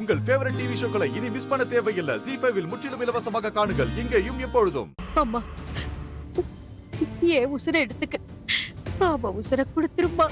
உங்கள் favourite TV ஷோக்களை இனி miss பண்ண தேவையில்லை. ZEE5 இல் முற்றிலும் இலவசமாக காணுங்கள். இங்கேயும் எப்பொழுதும். அம்மா, ஏன் உசுரை எடுத்துக்க, அவ உசுரை கொடுத்துருமா.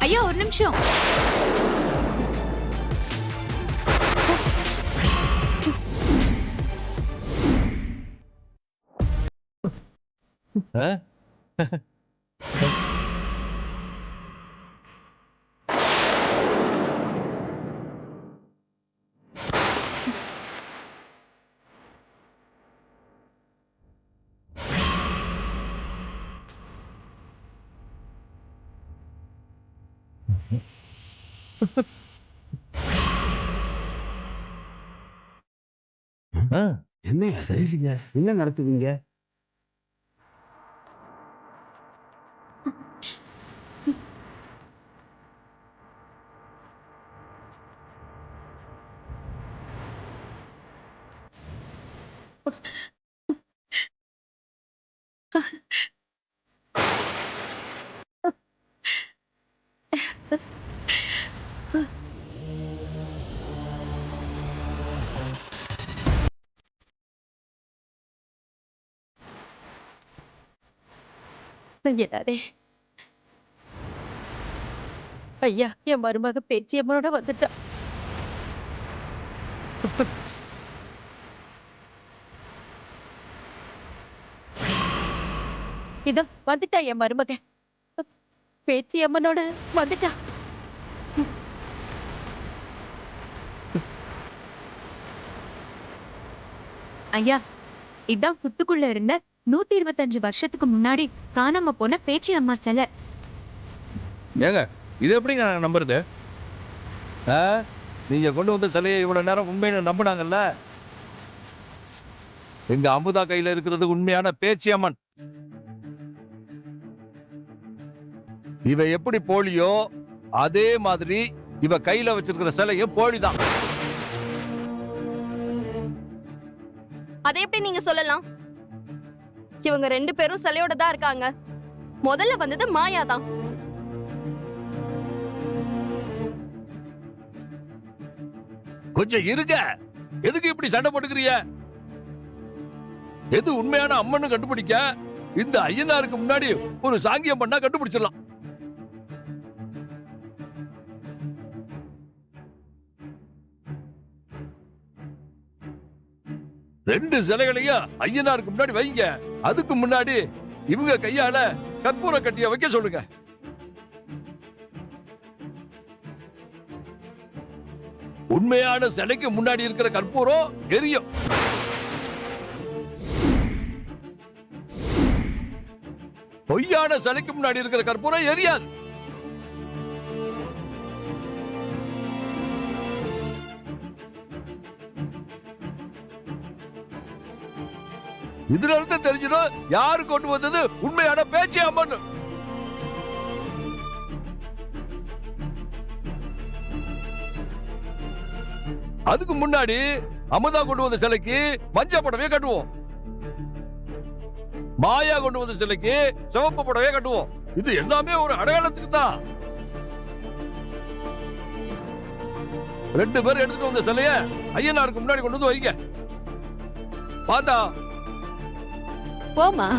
ஐயா, ஒரு நிமிஷம். என்னங்க சரிங்க, என்ன நடத்துவீங்க? என்னாரே ஐயா, என் மருமக பேச்சியம்மனோட வந்துட்டா. இதோ வந்துட்டா என் மருமக, பேச்சியம்மனோட வந்துட்டா. ஐயா, இதான் புத்துக்குள்ள இருந்த 125 வருஷத்துக்கு முன்னாடி காணாம போன பேச்சி அம்மா சிலை. ஏங்க, இது எப்படிங்க நாங்கள் நம்புறது? நீங்க கொண்டு வந்த சிலையை இவ்வளவு நேரம் உண்மையில நம்பினாங்கல்ல. எங்க அமுதா கையில இருக்கிறது உண்மையான பேச்சி அம்மன். இவ எப்படி போலியோ அதே மாதிரி இவ கையில வச்சிருக்கிற சிலையும் போலிதான். அதை எப்படி நீங்க சொல்லலாம்? இவங்க 2 பேரும் சிலையோட தான் இருக்காங்க. முதல்ல வந்தது மாயா தான். கொஞ்சம் இருங்க, எதுக்கு இப்படி சண்டை போட்டுக்கிறீங்க? எது உண்மையான அம்மன்னு கண்டுபிடிக்க இந்த ஐயனாருக்கு முன்னாடி ஒரு சாங்கியம் பண்ணா கண்டுபிடிச்சிடலாம். ரெண்டு சிலைகளையும் ஐயனாருக்கு முன்னாடி வைங்க. அதுக்கு முன்னாடி இவங்க கையால கற்பூர கட்டிய வைக்க சொல்லுங்க. உண்மையான சிலைக்கு முன்னாடி இருக்கிற கற்பூரம் எரியும். பொய்யா பொய்யான சிலைக்கு முன்னாடி இருக்கிற கற்பூரம் எரியாது. இதுல இருந்து தெரிஞ்சிடும் யாரு கொண்டு வந்தது உண்மையான பேச்சு அம்மன். அதுக்கு முன்னாடி அமுதா கொண்டு வந்த சிலைக்கு மஞ்சள் புடவையே கட்டுவோம். மாயா கொண்டு வந்த சிலைக்கு சிவப்பு புடவையே கட்டுவோம். இது எல்லாமே ஒரு அடையாளத்துக்கு தான். 2 பேர் எடுத்துட்டு வந்த சிலைய ஐயனாருக்கு முன்னாடி கொண்டு வந்து வைங்க. பார்த்தா போமா.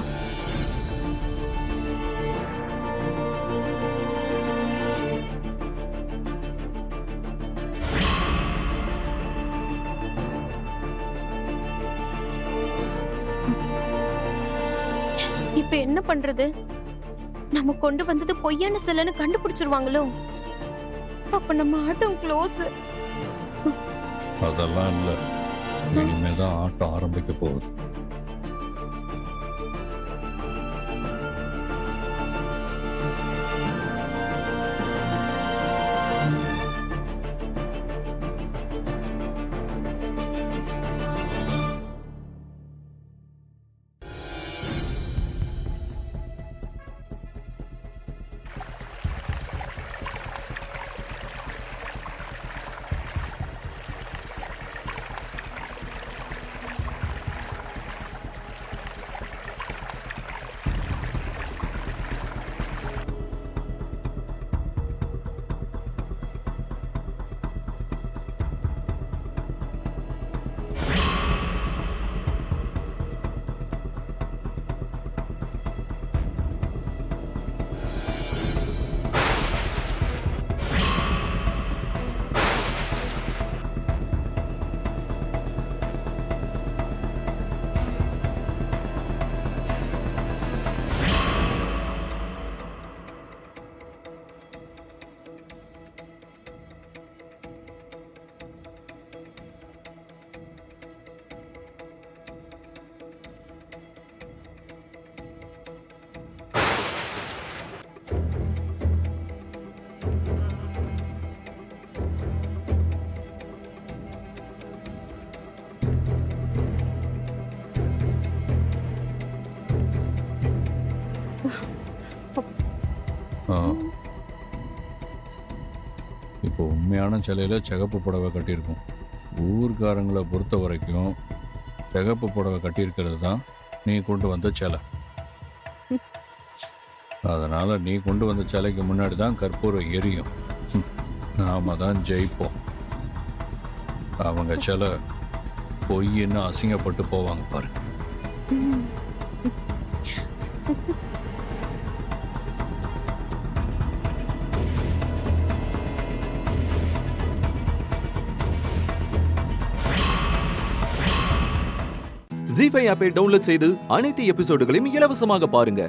இப்ப என்ன பண்றது? நம்ம கொண்டு வந்தது பொய்யான சிலைன்னு கண்டுபிடிச்சிருவாங்களோ? அப்ப நம்ம ஆட்டம் க்ளோஸ். அதெல்லாம் இல்ல, இனிமேதான் ஆட்டம் ஆரம்பிக்க போகுது. இப்போ உண்மையான சிலையில சிகப்பு புடவை கட்டியிருக்கும். ஊர்காரங்களை பொறுத்த வரைக்கும் சிகப்பு புடவை கட்டியிருக்கிறது தான் நீ கொண்டு வந்த சிலை. அதனால நீ கொண்டு வந்த சிலைக்கு முன்னாடி தான் கற்பூரம் எரியும். நாம தான் ஜெயிப்போம். அவங்க சிலை பொய்ன்னு அசிங்கப்பட்டு போவாங்க பாரு. ZEE5 ஆப்பை டவுன்லோட் செய்து அனைத்து எபிசோடுகளையும் இலவசமாக பாருங்க.